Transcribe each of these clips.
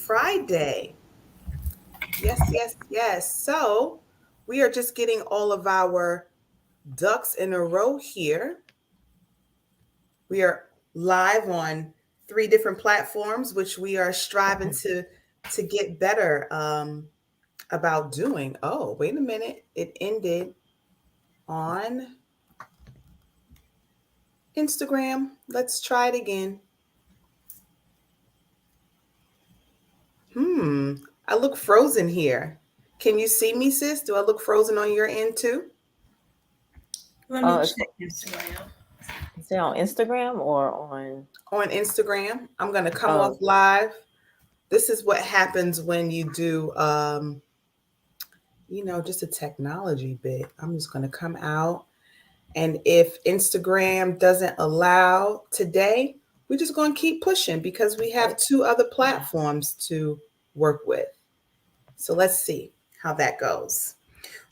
Friday. Yes, yes, yes. So we are just getting all of our ducks in a row here. We are live on three different platforms, which we are striving to get better about doing. Oh, wait a minute. It ended on Instagram. Let's try it again. Hmm. I look frozen here. Can you see me, sis? Do I look frozen on your end too? Let me Is check Instagram. it on Instagram or on? On Instagram. I'm going to come off Oh, live. This is what happens when you do, just a technology bit. I'm just going to come out. And if Instagram doesn't allow today, we're just going to keep pushing because we have two other platforms to work with. So let's see how that goes.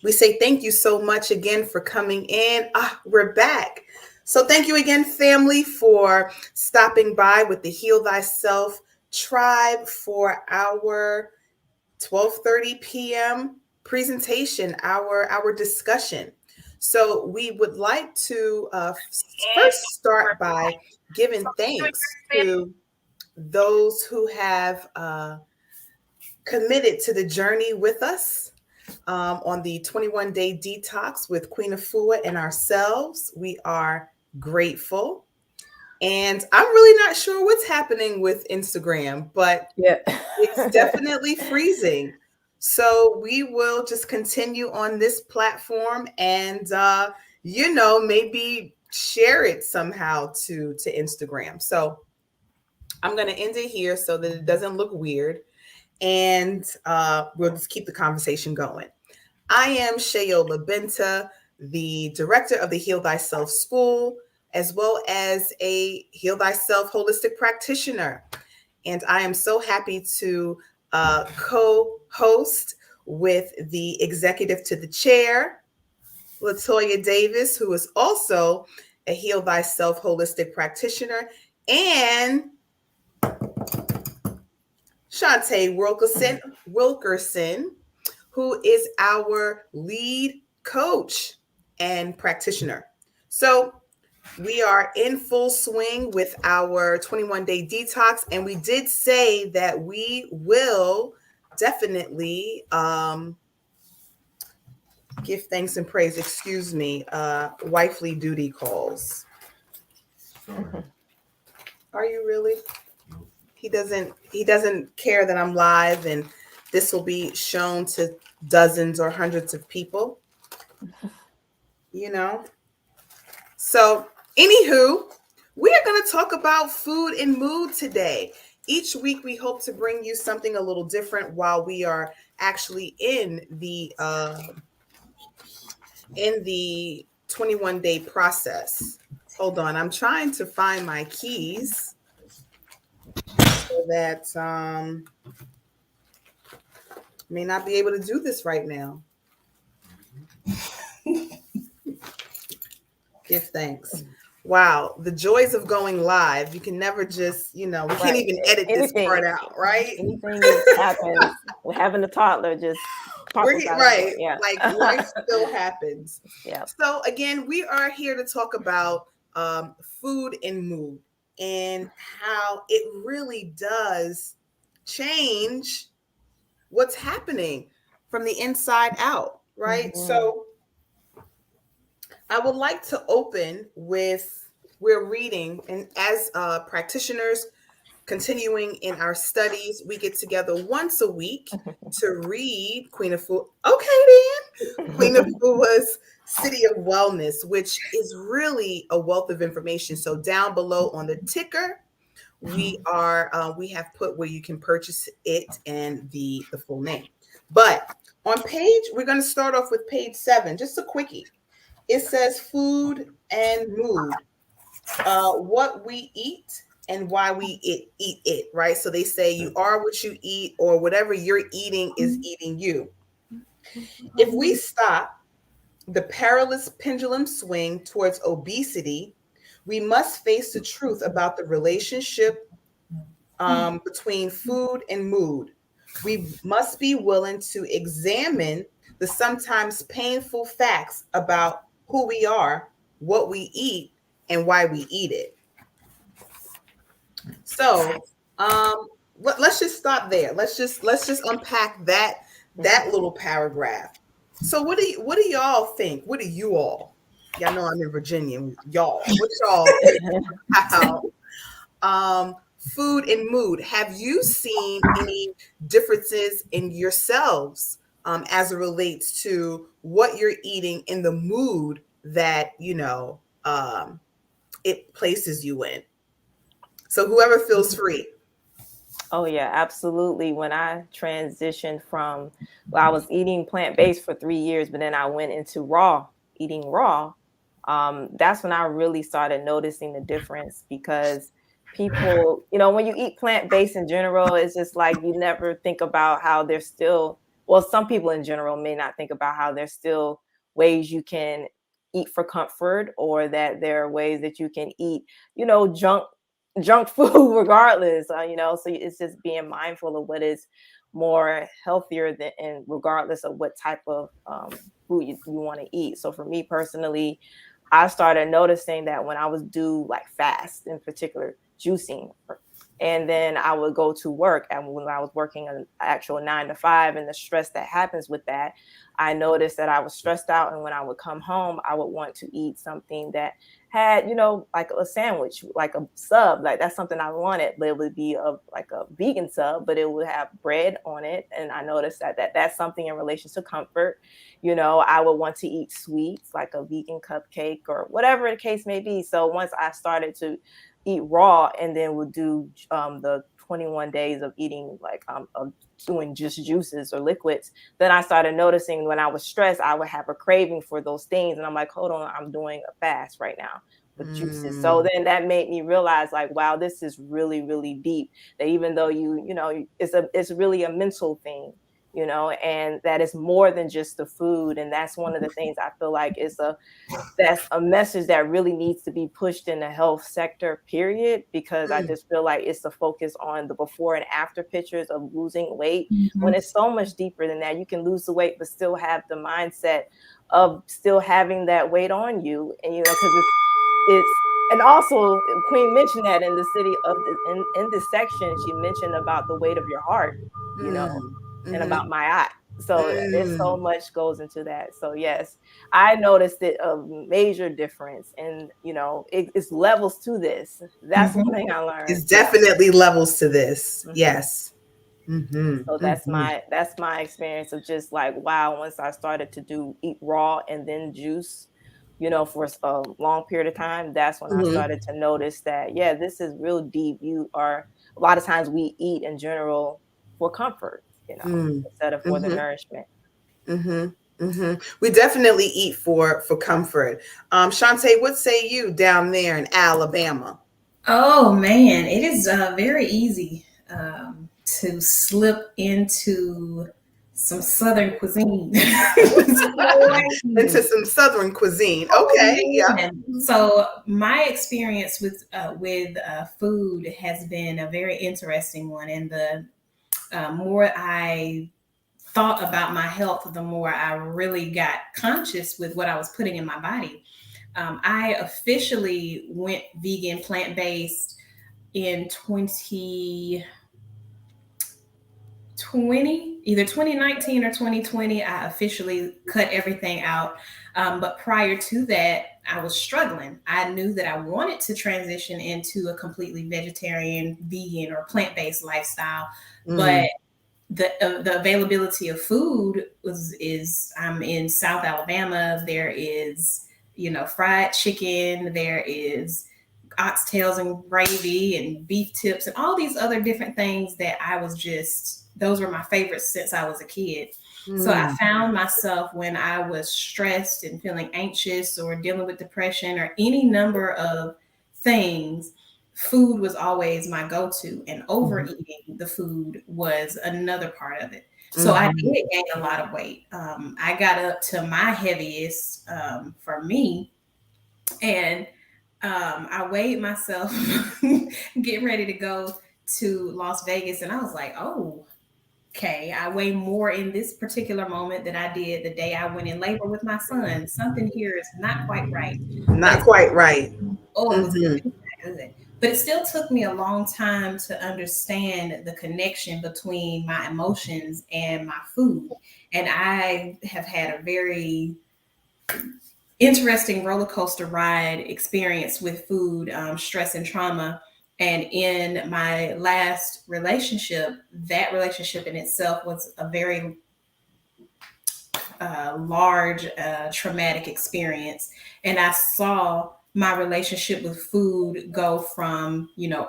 We say thank you so much again for coming in. We're back. So thank you again, family, for stopping by with the Heal Thyself Tribe for our 12:30 p.m. presentation, our discussion. So we would like to first start by giving thanks to those who have committed to the journey with us on the 21-day detox with Queen Afua and ourselves. We are grateful. And I'm really not sure what's happening with Instagram, but yeah. it's definitely freezing. So we will just continue on this platform and maybe share it somehow to Instagram. So I'm going to end it here so that it doesn't look weird. And we'll just keep the conversation going. I am Shayola Benta, the director of the Heal Thyself School, as well as a Heal Thyself holistic practitioner. And I am so happy to co host with the executive to the chair, Latoya Davis, who is also a Heal Thyself holistic practitioner, and Shantae Wilkerson, who is our lead coach and practitioner. So we are in full swing with our 21-day detox, and we did say that we will definitely give thanks and praise. Excuse me, wifely duty calls. Sorry. Are you really? He doesn't care that I'm live and this will be shown to dozens or hundreds of people, you know. So, anywho, we are going to talk about food and mood today. Each week, we hope to bring you something a little different while we are actually in the 21-day process. Hold on, I'm trying to find my keys so that may not be able to do this right now. Give thanks. Wow, the joys of going live. You can never just, we can't Right. even edit this Anything, part out, right? anything that happens, having a toddler just pop us out of Right. nowhere. Yeah. Like life still happens. Yeah. So again, we are here to talk about food and mood and how it really does change what's happening from the inside out, right? Mhm. So I would like to open with we're reading, and as practitioners continuing in our studies, we get together once a week to read Queen of Food. Okay, then Queen of Fua's City of Wellness, which is really a wealth of information. So down below on the ticker, we have put where you can purchase it and the full name. But on page, we're going to start off with page 7, just a quickie. It says food and mood, what we eat and why we eat it, right? So they say you are what you eat, or whatever you're eating is eating you. If we stop the perilous pendulum swing towards obesity, we must face the truth about the relationship between food and mood. We must be willing to examine the sometimes painful facts about who we are, what we eat, and why we eat it. So, let's just stop there. Let's just unpack that little paragraph. So, what do y'all think? What do you all? Y'all know I'm in Virginia. Y'all, what y'all think about food and mood? Have you seen any differences in yourselves as it relates to what you're eating in the mood that it places you in? So whoever feels free. Oh yeah, absolutely. When I transitioned from, well, I was eating plant-based for 3 years, but then I went into eating raw. That's when I really started noticing the difference because people, when you eat plant-based in general, it's just like you never think about how there's still, well, some people in general may not think about how there's still ways you can eat for comfort, or that there are ways that you can eat, junk food regardless, so it's just being mindful of what is more healthier than, and regardless of what type of food you want to eat. So for me personally, I started noticing that when I was do like fast, in particular juicing, and then I would go to work, and when I was working an actual 9 to 5 and the stress that happens with that, I noticed that I was stressed out, and when I would come home I would want to eat something that had, like a sandwich, like a sub, like that's something I wanted, but it would be like a vegan sub, but it would have bread on it. And I noticed that's something in relation to comfort. I would want to eat sweets, like a vegan cupcake or whatever the case may be. So once I started to eat raw, and then would do the 21 days of eating, like of doing just juices or liquids, then I started noticing when I was stressed, I would have a craving for those things. And I'm like, hold on, I'm doing a fast right now with juices. So then that made me realize, like, wow, this is really, really deep. That even though it's really a mental thing, and that is more than just the food. And that's one of the things I feel like that's a message that really needs to be pushed in the health sector, period, because I just feel like it's the focus on the before and after pictures of losing weight, when it's so much deeper than that. You can lose the weight but still have the mindset of still having that weight on you. And because it's and also Queen mentioned that in the city of in this section, she mentioned about the weight of your heart, and about my eye. So there's so much goes into that. So yes, I noticed it, a major difference, and it's levels to this. That's one thing I learned. It's definitely levels to this. Yes. So that's my experience of just like, wow, once I started to eat raw and then juice, for a long period of time, that's when I started to notice that, yeah, this is real deep. A lot of times we eat in general for comfort, instead of for the nourishment. We definitely eat for comfort. Shantae, what say you down there in Alabama? Oh man, it is very easy to slip into some Southern cuisine. Into some Southern cuisine. Okay, yeah. So my experience with food has been a very interesting one, and the more I thought about my health, the more I really got conscious with what I was putting in my body. I officially went vegan, plant-based in 2020, either 2019 or 2020. I officially cut everything out. But prior to that, I was struggling. I knew that I wanted to transition into a completely vegetarian, vegan, or plant-based lifestyle, but the availability of food is I'm in South Alabama. There is, fried chicken. There is oxtails and gravy and beef tips and all these other different things that those were my favorites since I was a kid. So I found myself, when I was stressed and feeling anxious or dealing with depression or any number of things, food was always my go-to, and overeating the food was another part of it. So I did gain a lot of weight. I got up to my heaviest for me, and I weighed myself getting ready to go to Las Vegas, and I was like, oh, okay, I weigh more in this particular moment than I did the day I went in labor with my son. Something here is not quite right. But Not quite right. it was Mm-hmm. good. But it still took me a long time to understand the connection between my emotions and my food. And I have had a very interesting roller coaster ride experience with food, stress, and trauma. And in my last relationship, that relationship in itself was a very large traumatic experience. And I saw my relationship with food go from,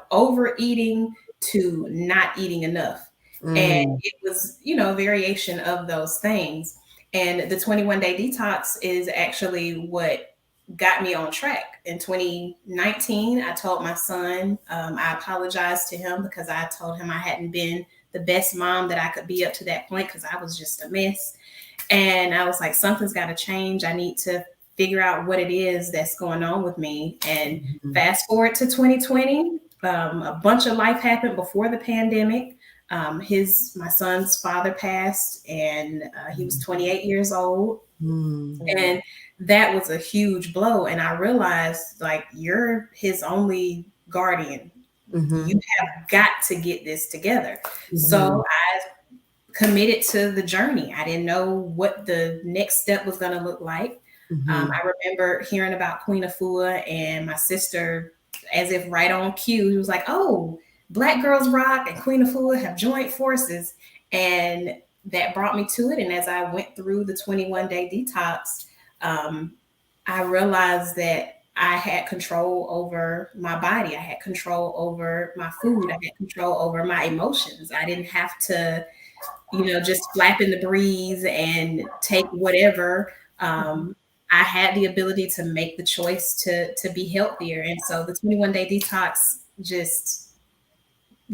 overeating to not eating enough. And Mm. it was, a variation of those things. And the 21 day detox is actually what got me on track. In 2019, I told my son, I apologized to him because I told him I hadn't been the best mom that I could be up to that point because I was just a mess. And I was like, something's got to change. I need to figure out what it is that's going on with me. And fast forward to 2020, a bunch of life happened before the pandemic. My son's father passed, and he was 28 years old. Mm. And that was a huge blow. And I realized, like, you're his only guardian. Mm-hmm. You have got to get this together. Mm-hmm. So I committed to the journey. I didn't know what the next step was going to look like. Mm-hmm. I remember hearing about Queen Afua, and my sister, as if right on cue, he was like, oh, Black Girls Rock and Queen Afua have joined forces. And that brought me to it. And as I went through the 21 day detox, I realized that I had control over my body. I had control over my food. I had control over my emotions. I didn't have to, just flap in the breeze and take whatever. I had the ability to make the choice to be healthier. And so the 21 day detox just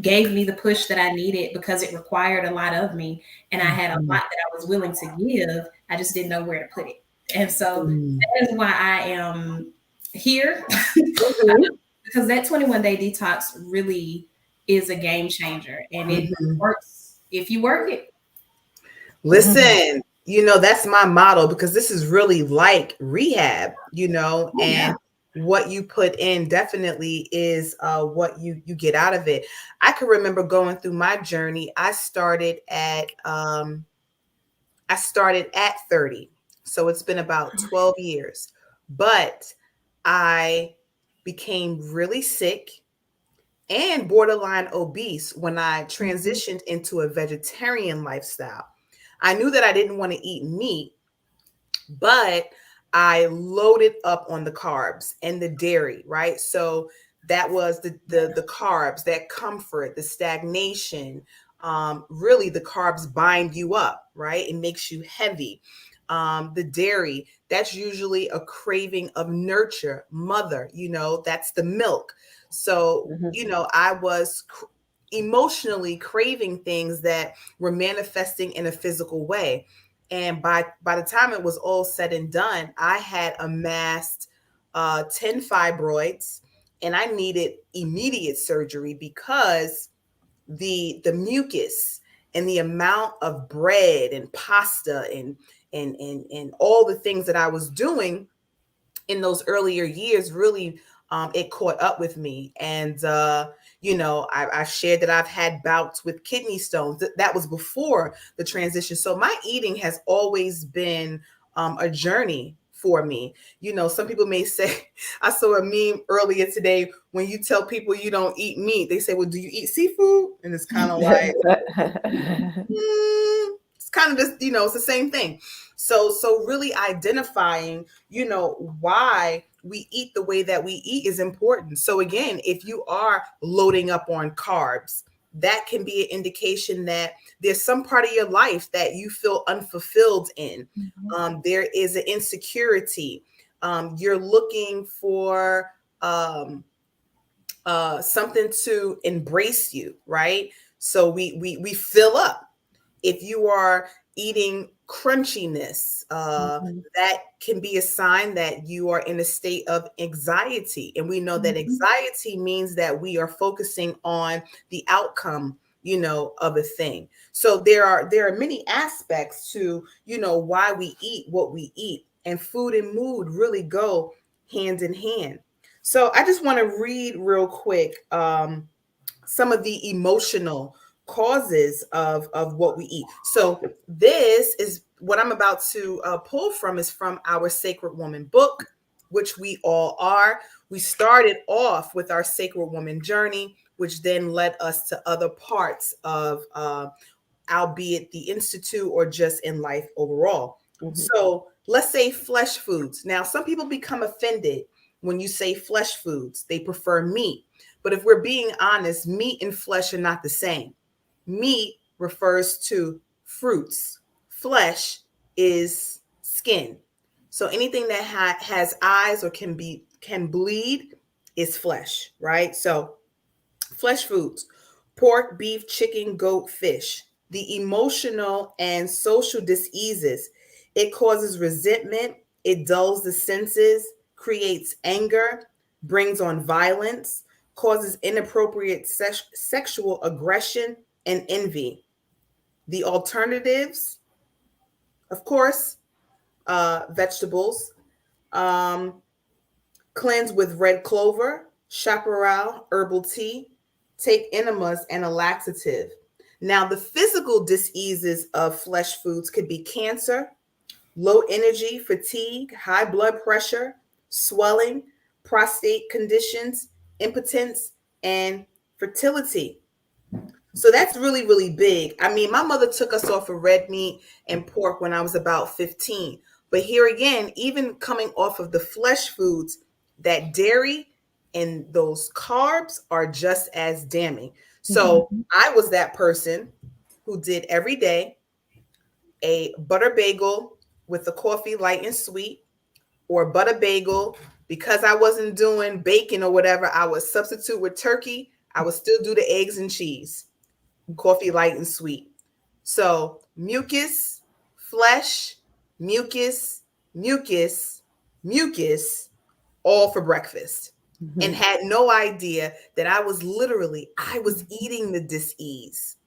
gave me the push that I needed because it required a lot of me. And I had a lot that I was willing to give. I just didn't know where to put it. And so that is why I am here. Because that 21 day detox really is a game changer, and it works if you work it. Listen, that's my motto, because this is really like rehab, and what you put in definitely is what you get out of it. I can remember going through my journey. I started at 30. So it's been about 12 years. But I became really sick and borderline obese when I transitioned into a vegetarian lifestyle. I knew that I didn't want to eat meat, but I loaded up on the carbs and the dairy, right? So that was the carbs, that comfort, the stagnation. Really, the carbs bind you up, right? It makes you heavy. The dairy, that's usually a craving of nurture, mother, that's the milk. So, I was emotionally craving things that were manifesting in a physical way. And by the time it was all said and done, I had amassed 10 fibroids, and I needed immediate surgery because the mucus and the amount of bread and pasta and all the things that I was doing in those earlier years really it caught up with me. And I've shared that I've had bouts with kidney stones. That was before the transition. So my eating has always been a journey for me. Some people may say, I saw a meme earlier today, when you tell people you don't eat meat, they say, well, do you eat seafood? And it's kind of like, it's kind of just, it's the same thing. So really identifying, why we eat the way that we eat is important. So again, if you are loading up on carbs, that can be an indication that there's some part of your life that you feel unfulfilled in. There is an insecurity. You're looking for something to embrace you, right? So we fill up. If you are eating crunchiness. Mhm. That can be a sign that you are in a state of anxiety. And we know that Mhm. anxiety means that we are focusing on the outcome, of a thing. So there are many aspects to, why we eat what we eat. And food and mood really go hand in hand. So I just want to read real quick some of the emotional causes of what we eat. So this is what I'm about to pull from is from our Sacred Woman book, which we all are. We started off with our Sacred Woman journey, which then led us to other parts of albeit the institute or just in life overall. Mhm. So let's say flesh foods. Now, some people become offended when you say flesh foods. They prefer meat. But if we're being honest, meat and flesh are not the same. Meat refers to fruits. Flesh is skin. So anything that has eyes or can bleed is flesh, right? So flesh foods: pork, beef, chicken, goat, fish. The emotional and social diseases: it causes resentment, it dulls the senses, creates anger, brings on violence, causes inappropriate sexual aggression and envy. The alternatives, of course, vegetables. Um, Cleanse with red clover, chaparral, herbal tea. Take enemas and a laxative. Now, the physical diseases of flesh foods could be cancer, low energy, fatigue, high blood pressure, swelling, prostate conditions, impotence, and fertility. So that's really, really big. I mean, my mother took us off of red meat and pork when I was about 15. But here again, even coming off of the flesh foods, that dairy and those carbs are just as damning. So Mhm. I was that person who did every day a butter bagel with the coffee light and sweet, or butter bagel. Because I wasn't doing bacon or whatever, I would substitute with turkey. I would still do the eggs and cheese, coffee light and sweet. So mucus, flesh, mucus, mucus, mucus, all for breakfast. And Mhm. had no idea that I was eating the dis-ease,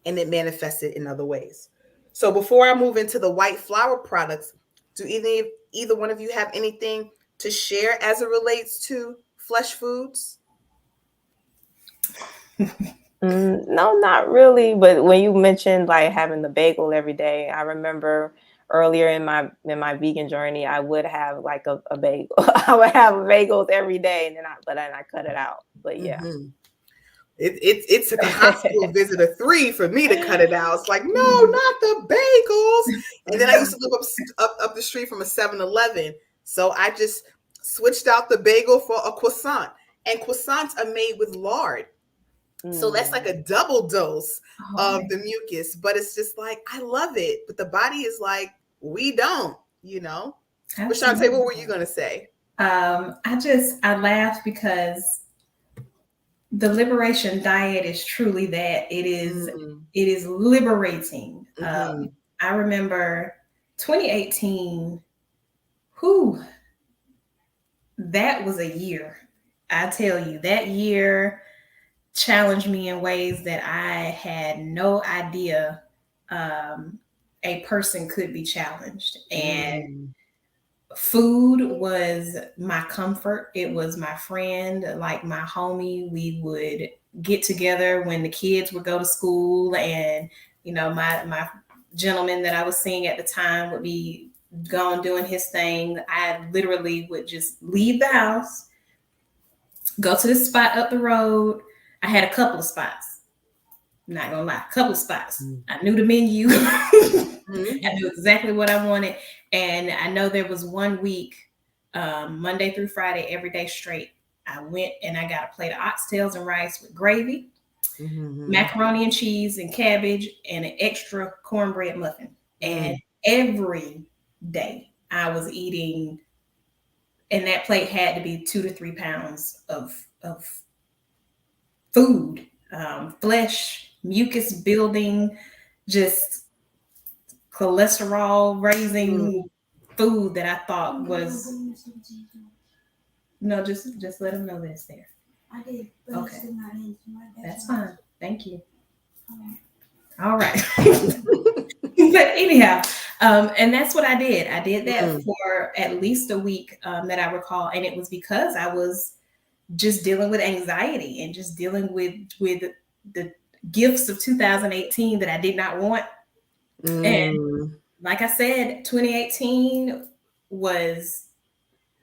and it manifested in other ways. So before I move into the white flour products, do either one of you have anything to share as it relates to flesh foods? No, not really. But when you mentioned like having the bagel every day, I remember earlier in my vegan journey, I would have like a bagel. I would have bagels every day, and then I cut it out. But yeah. Mhm. It took a hospital visit of 3 for me to cut it out. It's like, no, not the bagels. And then I used to live up the street from a 7-Eleven. So I just switched out the bagel for a croissant. And croissants are made with lard. So that's like Mm. a double dose Oh, of the mucus. But it's just like, I love it. But the body is like, we don't. But Shantae, what absolutely. were you going to say? I laugh because the liberation diet is truly that. Mm, It is liberating. mhm, I remember 2018. Whew, that was a year. I tell you, that year challenged me in ways that I had no idea a person could be challenged. And mm, food was my comfort. It was my friend, like my homie. We would get together when the kids would go to school, and my gentleman that I was seeing at the time would be gone doing his thing. I literally would just leave the house, go to this spot up the road. I had a couple of spots. Not gonna lie, a couple of spots. mm, I knew the menu. mhm. I knew exactly what I wanted. And I know there was one week, Monday through Friday, every day straight. I went and I got a plate of oxtails and rice with gravy, Mhm. macaroni and cheese and cabbage, and an extra cornbread muffin. And Mm. every day I was eating, and that plate had to be 2 to 3 pounds of food, flesh, mucus building, just cholesterol raising food that I thought was no, just let them know that's there. I did. Okay. That's That's fine. Thank you. All right. But anyhow, and that's what I did. I did that for at least a week that I recall, and it was because I was just dealing with anxiety and just dealing with the gifts of 2018 that I did not want. And like I said, 2018 was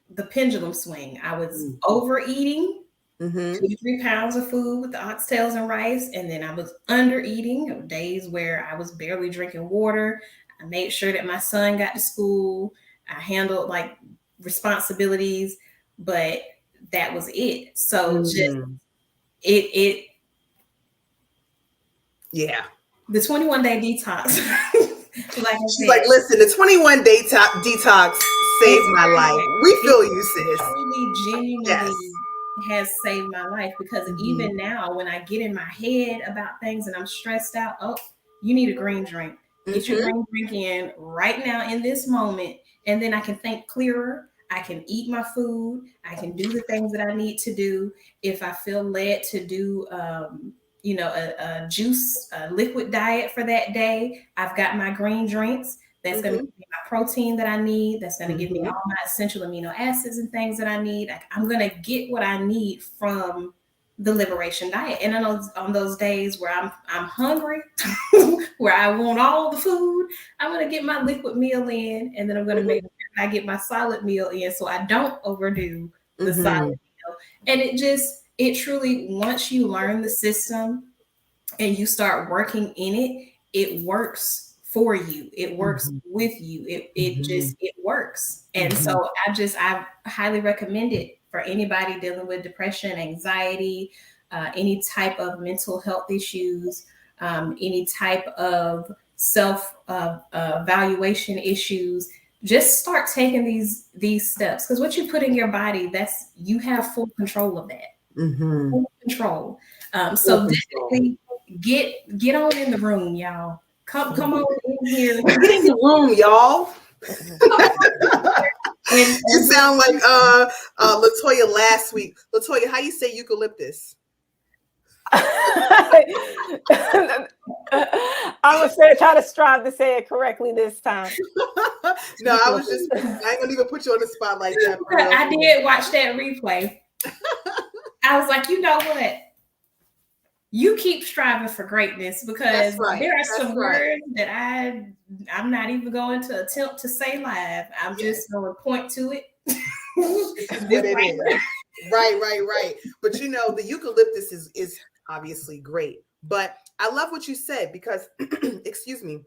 the pendulum swing. I was overeating. 2 to 3 pounds of food with the oxtails and rice, and then I was under eating days where I was barely drinking water. I made sure that my son got to school. I handled like responsibilities, but that was it. So just it the 21-day detox. She's like, listen, the 21-day detox saved my life. We feel you, sis. Really genuinely has saved my life, because even now when I get in my head about things and I'm stressed out, oh, you need a green drink. Get your green drink in right now in this moment, and then I can think clearer. I can eat my food. I can do the things that I need to do. If I feel led to do a juice, a liquid diet for that day, I've got my green drinks. That's going to give me my protein that I need. That's going to give me all my essential amino acids and things that I need. I'm going to get what I need from the liberation diet. And on those days where I'm hungry, where I want all the food, I'm going to get my liquid meal in, and then I'm going to make sure I get my solid meal in, so I don't overdo the solid meal. And it truly, once you learn the system and you start working in it works for you. It works with you. It works. And so I highly recommend it for anybody dealing with depression, anxiety, any type of mental health issues, any type of self evaluation issues. Just start taking these steps, because what you put in your body, you have full control of that. Full control. So definitely get on in the room, y'all. Come on in here. Get in the room, y'all. You sound like Latoya last week. Latoya, how you say eucalyptus? I'm gonna try to strive to say it correctly this time. No, I ain't gonna even put you on the spot like that. I did watch that replay. I was like, you know what? You keep striving for greatness, because there are some words that I'm not even going to attempt to say live. I'm just going to point to it. What it is. Right. But the eucalyptus is obviously great. But I love what you said, because, excuse me,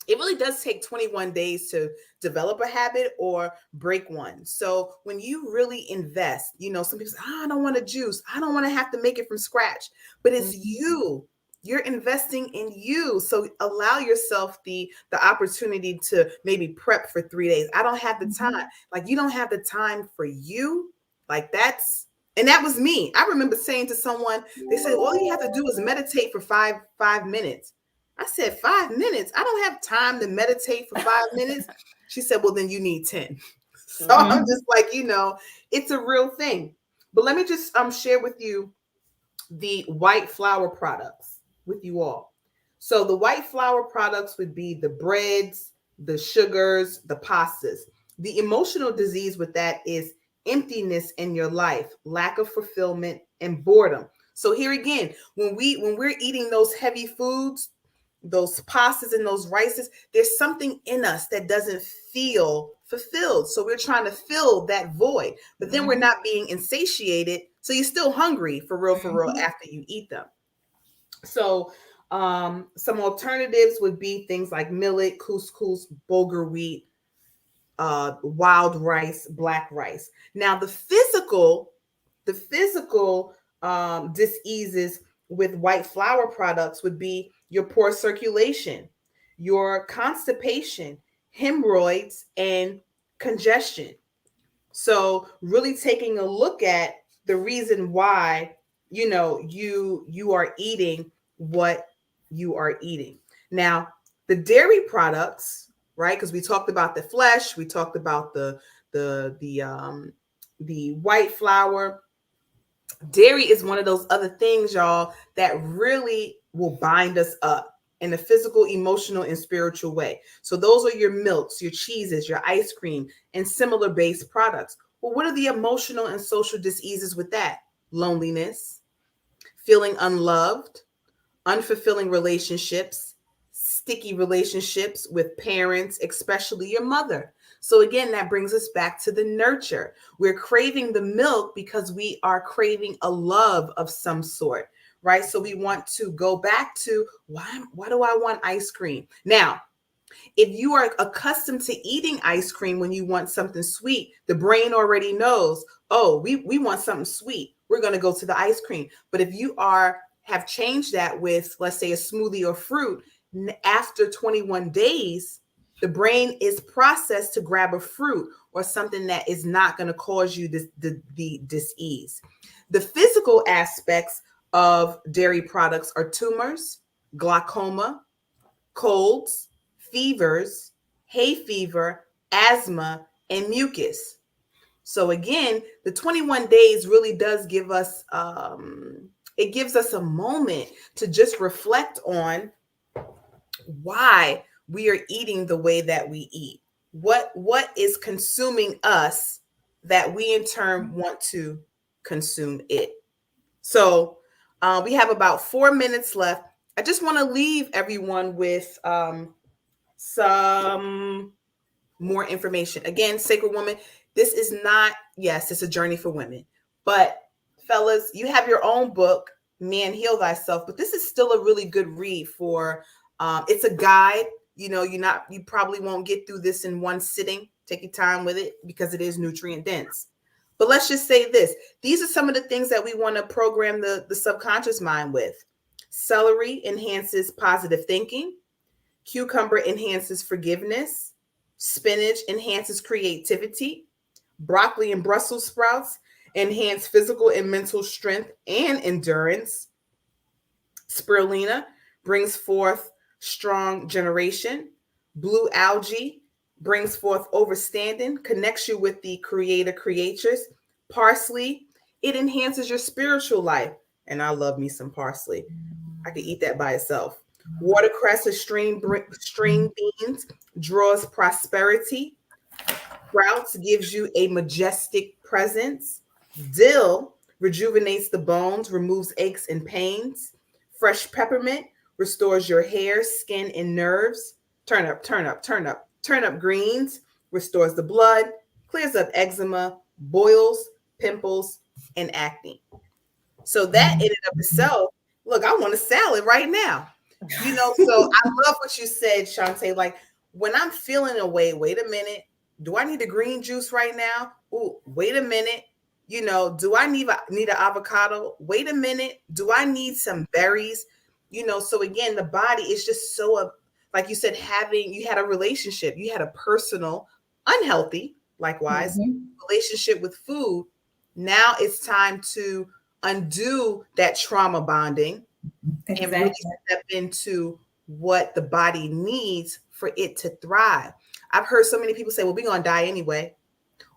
it really does take 21 days to develop a habit or break one. So when you really invest, some people say, I don't want to juice. I don't want to have to make it from scratch. But it's you. You're investing in you. So allow yourself the opportunity to maybe prep for 3 days. I don't have the time. Like, you don't have the time for you. Like, and that was me. I remember saying to someone, they said, all you have to do is meditate for five minutes. I said, 5 minutes? I don't have time to meditate for 5 minutes. She said, well, then you need 10. So I'm just like, it's a real thing. But let me just share with you the white flour products with you all. So the white flour products would be the breads, the sugars, the pastas. The emotional disease with that is emptiness in your life, lack of fulfillment, and boredom. So here again, when we're eating those heavy foods, those pastas and those rices, there's something in us that doesn't feel fulfilled. So we're trying to fill that void, but then we're not being insatiated. So you're still hungry for real after you eat them. So some alternatives would be things like millet, couscous, bulgur wheat, wild rice, black rice. Now the physical diseases with white flour products would be your poor circulation, your constipation, hemorrhoids, and congestion. So really taking a look at the reason why, you are eating what you are eating. Now, The dairy products, right? Because we talked about the flesh, we talked about the white flour. Dairy is one of those other things, y'all, that really will bind us up in a physical, emotional, and spiritual way. So those are your milks, your cheeses, your ice cream, and similar based products. Well, what are the emotional and social diseases with that? Loneliness, feeling unloved, unfulfilling relationships, sticky relationships with parents, especially your mother. So again, that brings us back to the nurture. We're craving the milk because we are craving a love of some sort, right? So we want to go back to why do I want ice cream? Now, if you are accustomed to eating ice cream when you want something sweet, the brain already knows, oh, we want something sweet. We're going to go to the ice cream. But if you have changed that with, let's say, a smoothie or fruit, after 21 days, the brain is processed to grab a fruit or something that is not going to cause you the dis-ease. The physical aspects of dairy products are tumors, glaucoma, colds, fevers, hay fever, asthma, and mucus. So again, the 21 days really does give us it gives us a moment to just reflect on why we are eating the way that we eat. What is consuming us that we in turn want to consume it. So we have about 4 minutes left. I just want to leave everyone with some more information. Again, Sacred Woman, this is not, yes, it's a journey for women. But fellas, you have your own book, Man Heal Thyself, but this is still a really good read for it's a guide. You know, you probably won't get through this in one sitting. Take your time with it because it is nutrient dense. But let's just say this. These are some of the things that we want to program the subconscious mind with. Celery enhances positive thinking. Cucumber enhances forgiveness. Spinach enhances creativity. Broccoli and Brussels sprouts enhance physical and mental strength and endurance. Spirulina brings forth strong generation. Blue algae brings forth overstanding, connects you with the creator creators. Parsley, it enhances your spiritual life. And I love me some parsley. I could eat that by itself. Watercress or string beans draws prosperity. Sprouts gives you a majestic presence. Dill rejuvenates the bones, removes aches and pains. Fresh peppermint restores your hair, skin, and nerves. Turnip greens restores the blood, clears up eczema, boils, pimples, and acne. So that in and of itself, look, I want a salad right now. You know, so I love what you said, Shantae. Like when I'm feeling away, wait a minute. Do I need a green juice right now? Oh, wait a minute. You know, do I need an avocado? Wait a minute. Do I need some berries? You know, so again, the body is just so, like you said, you had a relationship, you had a personal, unhealthy, likewise, relationship with food. Now it's time to undo that trauma bonding and really step into what the body needs for it to thrive. I've heard so many people say, well, we're going to die anyway.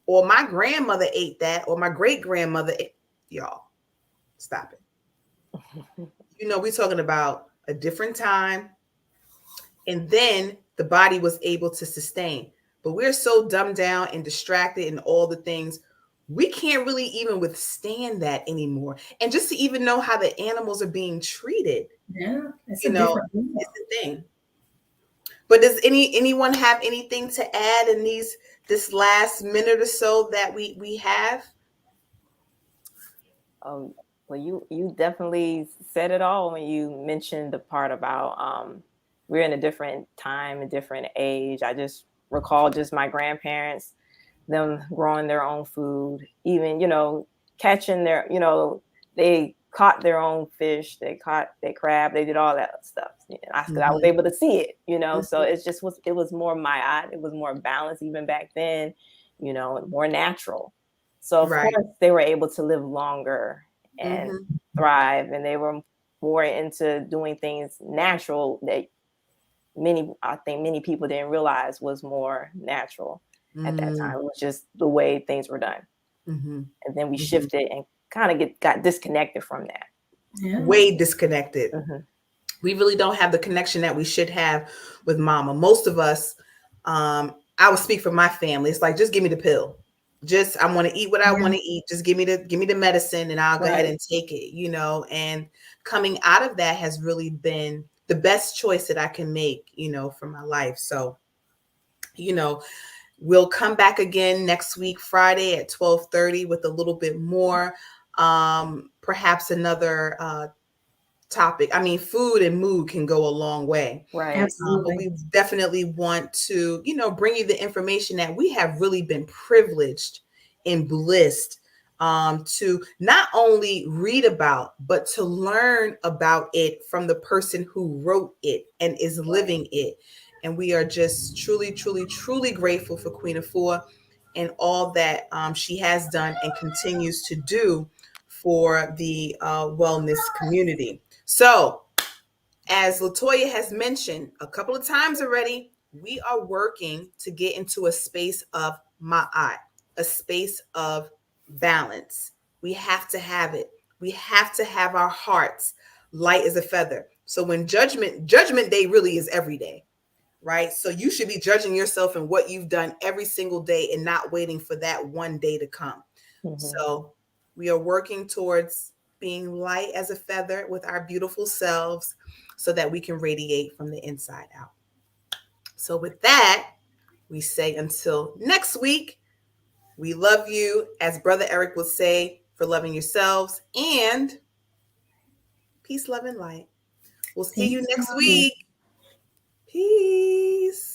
Or my grandmother ate that, or my great grandmother ate. Y'all, stop it. You know, we're talking about a different time. And then the body was able to sustain. But we're so dumbed down and distracted and all the things. We can't really even withstand that anymore. And just to even know how the animals are being treated. Yeah, it's a the thing. But does anyone have anything to add in this last minute or so that we have? Well, you definitely said it all when you mentioned the part about we're in a different time, a different age. I just recall just my grandparents, them growing their own food, even, you know, catching their, you know, they caught their own fish, they caught their crab, they did all that stuff. I was able to see it, you know, so it was more my eye, it was more balanced even back then, you know, more natural. So of course they were able to live longer and thrive, and they were more into doing things natural that I think many people didn't realize was more natural at that Mm. time. It was just the way things were done. Mm-hmm. And then we Mhm. shifted and kind of got disconnected from that. Yeah. Way disconnected. Mhm. We really don't have the connection that we should have with mama. Most of us, I will speak for my family. It's like, just give me the pill. Just, I want to eat what I want to eat. Just give me the medicine and I'll go ahead and take it, you know. And coming out of that has really been the best choice that I can make, you know, for my life. So, you know, we'll come back again next week, Friday at 12:30 with a little bit more, perhaps another topic. I mean, food and mood can go a long way. Right. But Absolutely. we definitely want to, you know, bring you the information that we have really been privileged and blessed to not only read about, but to learn about it from the person who wrote it and is living it. And we are just truly, truly, truly grateful for Queen Afua and all that she has done and continues to do for the wellness community. So, as Latoya has mentioned a couple of times already, we are working to get into a space of ma'at, a space of balance. We have to have it. We have to have our hearts light as a feather. So when judgment day really is every day, right? So you should be judging yourself and what you've done every single day and not waiting for that one day to come. Mhm. So we are working towards being light as a feather with our beautiful selves so that we can radiate from the inside out. So with that, we say until next week, we love you, as Brother Eric would say, for loving yourselves, and peace, love, and light. We'll see you Peace. next week. Peace.